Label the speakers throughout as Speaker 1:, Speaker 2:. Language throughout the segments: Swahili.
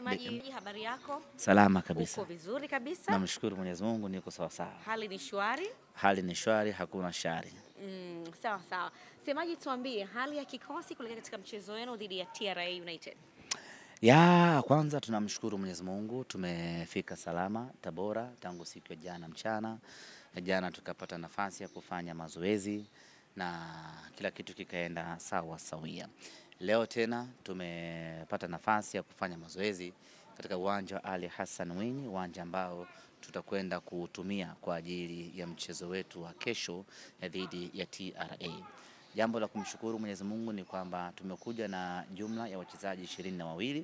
Speaker 1: Msemaji, habari yako?
Speaker 2: Salama kabisa.
Speaker 1: Uko vizuri kabisa?
Speaker 2: Namshukuru Mwenyezi Mungu niko sawa sawa.
Speaker 1: Hali ni shwari?
Speaker 2: Hali ni shwari, hakuna shari.
Speaker 1: Sawa sawa. Msemaji, tuambie hali ya kikosi kuelekea katika mchezo wenu dhidi ya TRA United.
Speaker 2: Kwanza tunamshukuru Mwenyezi Mungu tumefika salama Tabora tangu siku ya jana mchana. Jana tukapata nafasi ya kufanya mazoezi na kila kitu kikaenda sawa sawia. Leo tena tumepata nafasi ya kufanya mazoezi katika uwanja wa Ali Hassan Mwinyi, uwanja ambao tutakwenda kutumia kwa ajili ya mchezo wetu wa kesho dhidi ya TRA. Jambo la kumshukuru Mwenyezi Mungu ni kwamba tumekuja na jumla ya wachezaji 22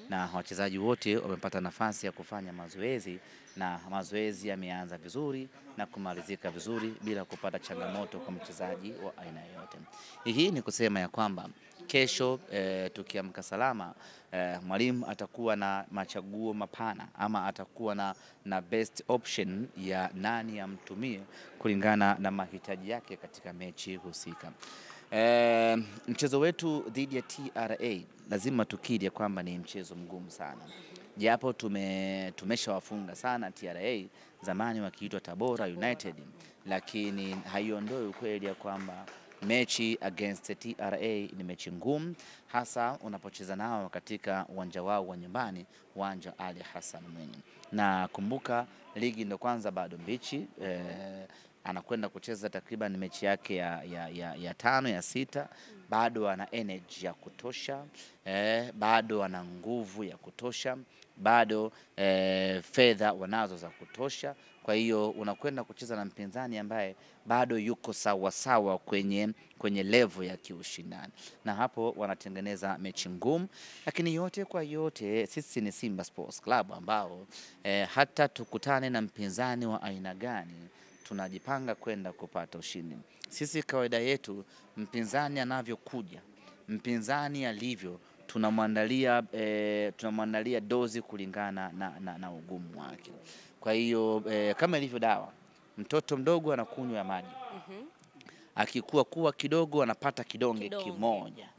Speaker 2: na wachezaji wote wamepata nafasi ya kufanya mazoezi na mazoezi yameanza vizuri na kumalizika vizuri bila kupata changamoto kwa mchezaji wa aina yoyote. Hii ni kusema ya kwamba kesho tukiamka salama, mwalimu atakuwa na machaguo mapana ama atakuwa na best option ya nani amtumie kulingana na mahitaji yake katika mechi husika. Mchezo wetu dhidi ya TRA lazima tukiri kwamba ni mchezo mgumu sana. Japo tumeshawafunga sana TRA zamani wakiitwa Tabora United, lakini haiondoi ukweli ya kwamba mechi against TRA ni mechi ngumu, hasa unapocheza nao katika uwanja wao wa nyumbani, uwanja Ali Hassan Mwinyi. Na kumbuka ligi ndio kwanza bado mbichi, anakwenda kucheza takriban mechi yake ya 5 ya 6, bado ana energy ya kutosha, bado ana nguvu ya kutosha, bado fedha wanazo za kutosha. Kwa hiyo unakwenda kucheza na mpinzani ambaye bado yuko sawa sawa kwenye level ya kiushindani, na hapo wanatengeneza mechi ngumu. Lakini yote kwa yote sisi ni Simba Sports Club ambao hata tukutane na mpinzani wa aina gani tunajipanga kwenda kupata ushindi. Sisi kawaida yetu mpinzani anavyokuja, mpinzani alivyo, tunamwandalia dozi kulingana na ugumu wake. Kwa hiyo kama ilivyo dawa, mtoto mdogo anakunywa maji, akikuwa kidogo anapata kidonge kimoja,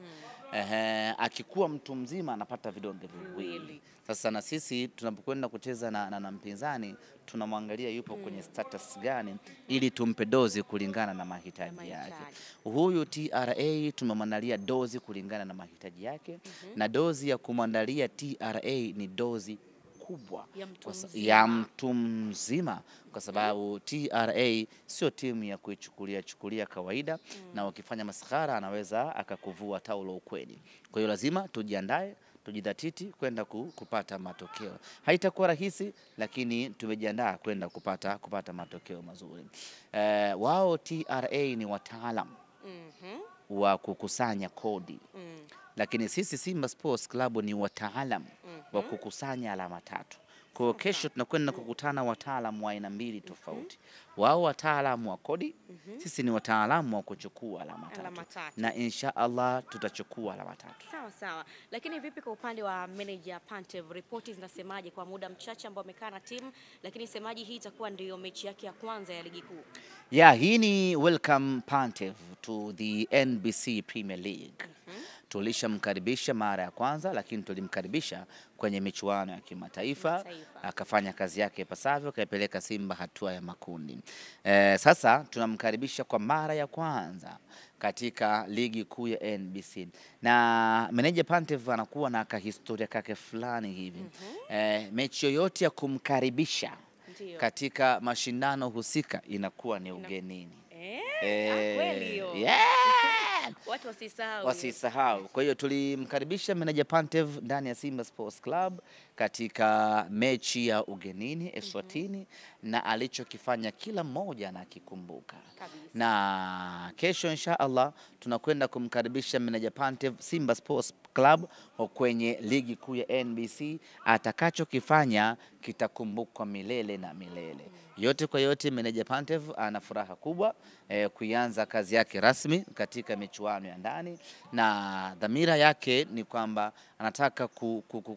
Speaker 2: akikuwa mtu mzima anapata vidonge viwili. Sasa na sisi tunapokwenda kucheza na mpinzani tunamwangalia yupo kwenye status gani ili tumpe dozi kulingana na mahitaji yake. Huyu TRA tumemwandalia dozi kulingana na mahitaji yake, na dozi ya kumwandalia TRA ni dozi kubwa ya mtu mzima, kwa sababu TRA sio timu ya kuichukulia kawaida, na ukifanya maskhara anaweza akakuvua taulo ukweli. Kwa hiyo lazima tujiandae, tujidhatiti kwenda kupata matokeo. Haitakuwa rahisi, lakini tumejiandaa kwenda kupata matokeo mazuri. Wao TRA ni wataalamu wa kukusanya kodi, lakini sisi Simba Sports Club ni wataalamu wa kukusanya alama 3. Kwa kesho tunakwenda kukutana wataalamu wa aina mbili tofauti. Wao wataalamu wa kodi, sisi ni wataalamu wa kuchukua alama 3. Na insha Allah tutachukua alama 3.
Speaker 1: Sawa sawa. Lakini vipi kwa upande wa manager Pantev, ripoti zinasemaje kwa muda mchache ambao amekaa na timu, lakini semaji hii itakuwa ndio mechi yake ya kwanza ya ligi kuu?
Speaker 2: Hii ni welcome Pantev to the NBC Premier League. Tulishamkaribisha mara ya kwanza, lakini tulimkaribisha kwenye michuano ya kimataifa, akafanya kazi yake ipasavyo, kaipeleka Simba hatua ya makundi. Sasa tunamkaribisha kwa mara ya kwanza katika ligi kuu ya NBC, na meneja Pantev anakuwa na kahistoria kake fulani hivi. Mechi yoyote ya kumkaribisha katika mashindano husika inakuwa ni ugenini.
Speaker 1: Kweli hiyo. Watu
Speaker 2: wasisahau. Kwa hiyo tulimkaribisha meneja Pantev ndani ya Simba Sports Club katika mechi ya ugenini Eswatini, na alichokifanya kila mmoja anakikumbuka. Na kesho insha Allah tunakwenda kumkaribisha meneja Pantev Simba Sports Club kwenye ligi kuu ya NBC. Atakachokifanya kitakumbukwa milele na milele. Yote kwa yote meneja Pantev ana furaha kubwa kuanza kazi yake rasmi katika michuano ya ndani, na dhamira yake ni kwamba anataka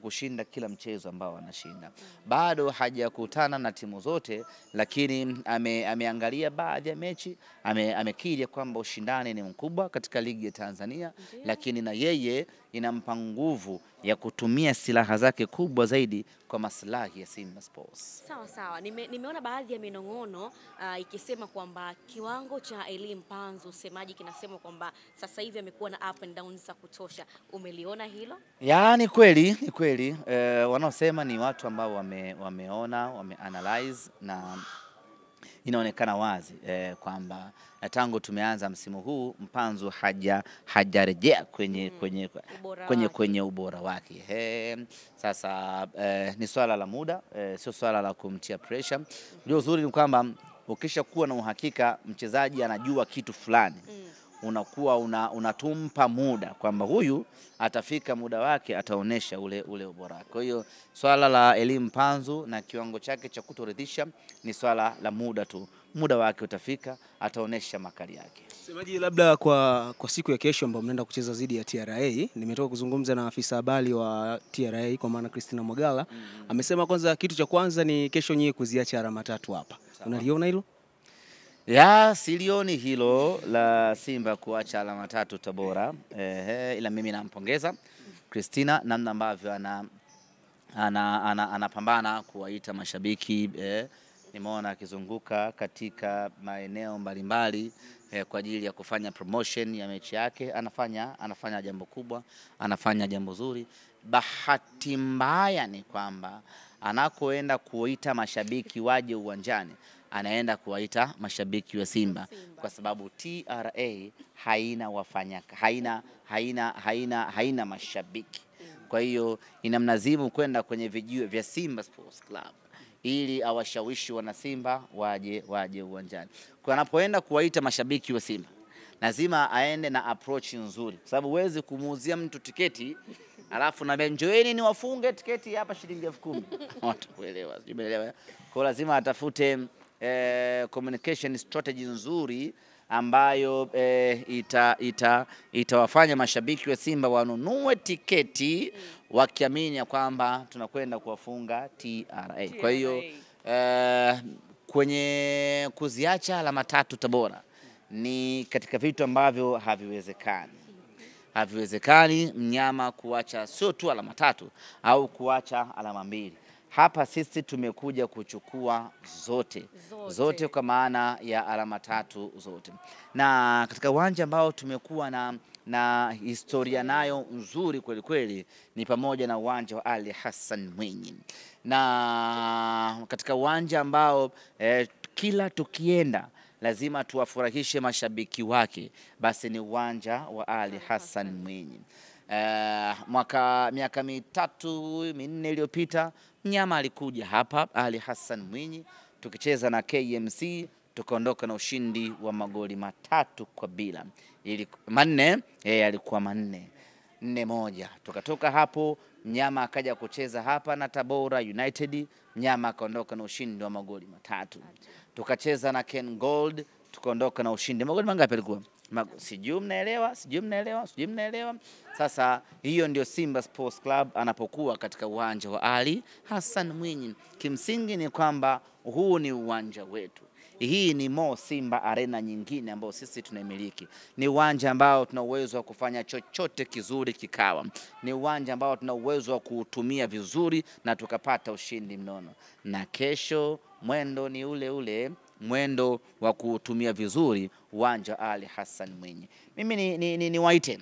Speaker 2: kushinda kila mchezo ambao anashinda. Bado hajakutana na timu zote, lakini ameangalia baadhi ya mechi, amekiri kwamba ushindani ni mkubwa katika ligi ya Tanzania, lakini na yeye inampa nguvu ya kutumia silaha zake kubwa zaidi kwa maslahi ya Simba Sports.
Speaker 1: Sawa sawa, nimeona baadhi ya minong'ono ikisema kwamba kiwango cha Elie Mpanzu, semaji kinasema kwamba sasa hivi amekuwa na up and downs za kutosha. Umeliona hilo?
Speaker 2: Ya, ni kweli, ni kweli. Wanaosema ni watu ambao wameona, wameanalyze na inaonekana wazi kwamba tangu tumeanza msimu huu Mpanzu hajarejea kwenye ubora wake. Sasa ni swala la muda, sio swala la kumtia pressure. Ndio uzuri ni kwamba ukisha kuwa na uhakika mchezaji anajua kitu fulani, unakuwa unatumpa muda kwamba huyu atafika muda wake ataonesha ule ubora wake. Kwa hiyo swala la Elie Mpanzu na kiwango chake cha kutoridhisha ni swala la muda tu. Muda wake utafika, ataonesha makali yake.
Speaker 3: Semaji, labda kwa siku ya kesho ambapo mnaenda kucheza dhidi ya TRA, nimetoka kuzungumza na afisa habari wa TRA kwa maana Christina Mwagala, amesema kwanza kitu cha kwanza ni kesho nyie kuziacha alama 3 hapa. Unaliona hilo?
Speaker 2: Ya, silioni hilo la Simba kuacha alama 3 Tabora. Ila mimi nampongeza Christina namna ambavyo anapambana kuwaita mashabiki. Nimeona akizunguka katika maeneo mbalimbali kwa ajili ya kufanya promotion ya mechi yake. Anafanya jambo kubwa, anafanya jambo zuri. Bahati mbaya ni kwamba anakoenda kuita mashabiki waje uwanjani, anaenda kuwaita mashabiki wa Simba kwa sababu TRA haina mashabiki. Kwa hiyo inamlazimu kwenda kwenye vijiwe vya Simba Sports Club ili awashawishi wana Simba waje uwanjani. Kwa anapoenda kuwaita mashabiki wa Simba, lazima aende na approach nzuri, kwa sababu huwezi kumuuzia mtu tiketi alafu na njoeni ni wafunge tiketi hapa shilingi 10,000. Watu kuelewa, umeelewa? Kwa lazima atafute communication strategy nzuri ambayo itawafanya mashabiki wa Simba wanunue tiketi wakiamini kwamba tunakwenda kuwafunga TRA. Kwa hiyo kwenye kuziacha alama 3 Tabora ni katika vitu ambavyo haviwezekani mnyama kuacha sio tu alama 3 au kuacha alama 2. Hapa sisi tumekuja kuchukua zote kwa maana ya alama 3 zote. Na katika uwanja ambao tumekuwa na historia nayo nzuri kweli kweli ni pamoja na uwanja wa Ali Hassan Mwinyi. Na katika uwanja ambao kila tukienda lazima tuwafurahishe mashabiki wake, basi ni uwanja wa Ali Hassan Mwinyi. Miaka 3-4 iliyopita mnyama alikuja hapa Ali Hassan Mwinyi, tukicheza na KMC tukaondoka na ushindi wa magoli 3-0. Alikuwa 4-1. Tukatoka hapo mnyama akaja kucheza hapa na Tabora United, mnyama akaondoka na ushindi wa magoli 3. Tukacheza na Ken Gold tukaondoka na ushindi magoli mangapi alikuwa? Sijui mnaelewa. Sasa hiyo ndio Simba Sports Club anapokuwa katika uwanja wa Ali Hassan Mwinyi. Kimsingi ni kwamba huu ni uwanja wetu. Hii ni Mo Simba Arena nyingine ambayo sisi tunaimiliki. Ni uwanja ambao tuna uwezo wa kufanya chochote kizuri kikawa. Ni uwanja ambao tuna uwezo wa kuutumia vizuri na tukapata ushindi mnono. Na kesho mwendo ni ule mwendo wa kuutumia vizuri uwanja Ali Hassan Mwinyi. Mimi ni waite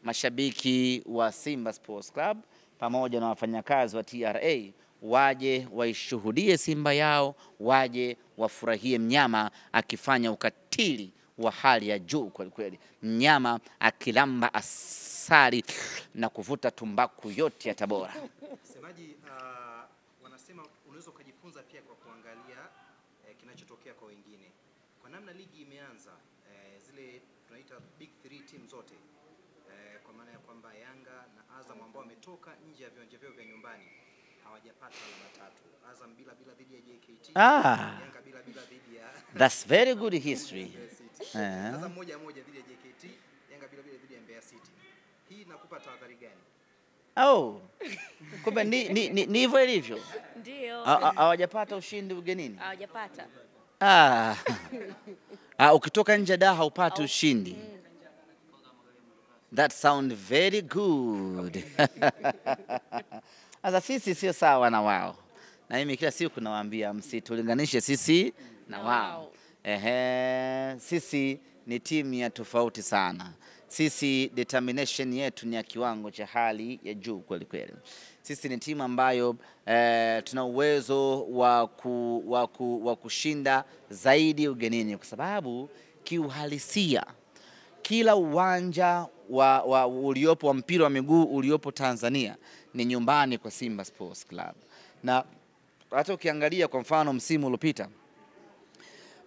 Speaker 2: mashabiki wa Simba Sports Club pamoja na wafanyakazi wa TRA waje waishuhudie Simba yao, waje wafurahie mnyama akifanya ukatili wa hali ya juu kweli kweli. Mnyama akilamba asali na kuvuta tumbaku yote ya Tabora.
Speaker 4: Semaji, wanasema unaweza kujifunza pia kwa kuangalia kinachotokea kwa wengine. Kwa namna ligi imeanza, zile tunaita big 3 team zote, kwa maana ya kwamba Yanga na Azam ambao wametoka nje ya viwanja vyao vya nyumbani hawajapata alama 3. Azam bila dhidi ya JKT, Yanga bila dhidi ya
Speaker 2: That's very good history.
Speaker 4: Azam moja dhidi ya JKT, Yanga bila dhidi ya Mbeya City. Hii inakupa tahadhari gani?
Speaker 2: Kumbe ni hivyo ilivyo.
Speaker 1: Ndio.
Speaker 2: Hawajapata ushindi ugenini.
Speaker 1: Hawajapata.
Speaker 2: Ukitoka nje da haupati ushindi. That sound very good. Sasa sisi sio sawa na wao, na mimi kila siku nawaambia msitulinganishe sisi na wao. Sisi ni timu ya tofauti sana. Sisi determination yetu ni ya kiwango cha hali ya juu kweli kweli. Sisi ni timu ambayo tuna uwezo wa kushinda zaidi ugenini, kwa sababu kiuhalisia kila uwanja uliopo wa mpira wa miguu uliopo Tanzania ni nyumbani kwa Simba Sports Club. Na hata ukiangalia kwa mfano msimu uliopita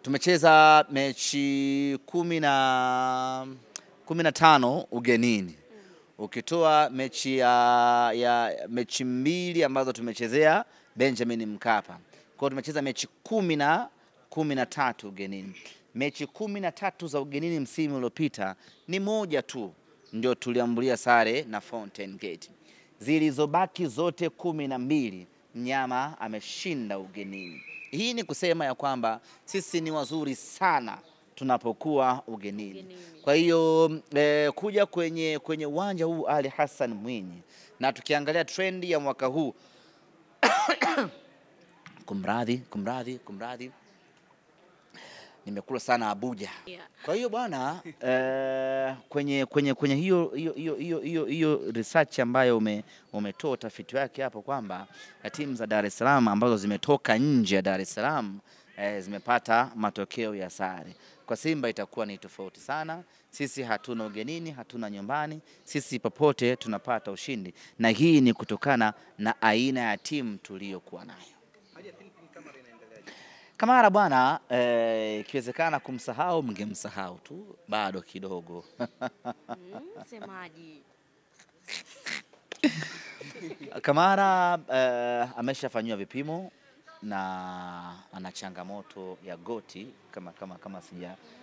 Speaker 2: tumecheza mechi 15 ugenini. Ukitoa mechi mbili ambazo tumechezea Benjamin Mkapa. Kwa hiyo tumecheza mechi 13 ugenini. Mechi 13 za ugenini msimu uliopita ni moja tu ndio tuliambulia sare na Fountain Gate. Zilizobaki zote 12 mnyama ameshinda ugenini. Hii ni kusema ya kwamba sisi ni wazuri sana tunapokuwa ugenini. Kwa hiyo kuja kwenye uwanja huu Ali Hassan Mwinyi, na tukiangalia trendi ya mwaka huu kumradhi nimekula sana Abuja. Kwa hiyo bwana, kwenye hiyo research ambayo umetoa utafiti wake hapo kwamba timu za Dar es Salaam ambazo zimetoka nje ya Dar es Salaam zimepata matokeo ya sare. Kwa Simba itakuwa ni tofauti sana. Sisi hatuna ugenini, hatuna nyumbani. Sisi popote tunapata ushindi, na hii ni kutokana na aina ya timu tuliyokuwa nayo. Kamara bwana, ikiwezekana kumsahau mngemsahau tu, bado kidogo.
Speaker 1: Semaji.
Speaker 2: Kamara ameshafanywa vipimo na ana changamoto ya goti kama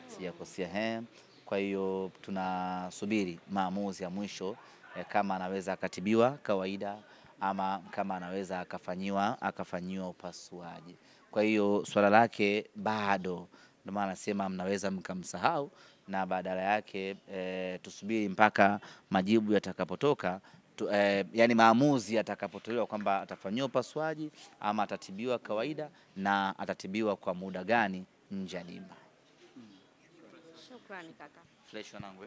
Speaker 2: sijakosea. Kwa hiyo tunasubiri maamuzi ya mwisho kama anaweza akatibiwa kawaida ama kama anaweza akafanyiwa upasuaji. Kwa hiyo swala lake bado, ndio maana nasema mnaweza mkamsahau, na badala yake tusubiri mpaka majibu yatakapotoka, yani maamuzi yatakapotolewa kwamba atafanyiwa upasuaji ama atatibiwa kawaida, na atatibiwa kwa muda gani nje ya dimba.
Speaker 1: Shukrani kaka.
Speaker 2: Fresh wanangu.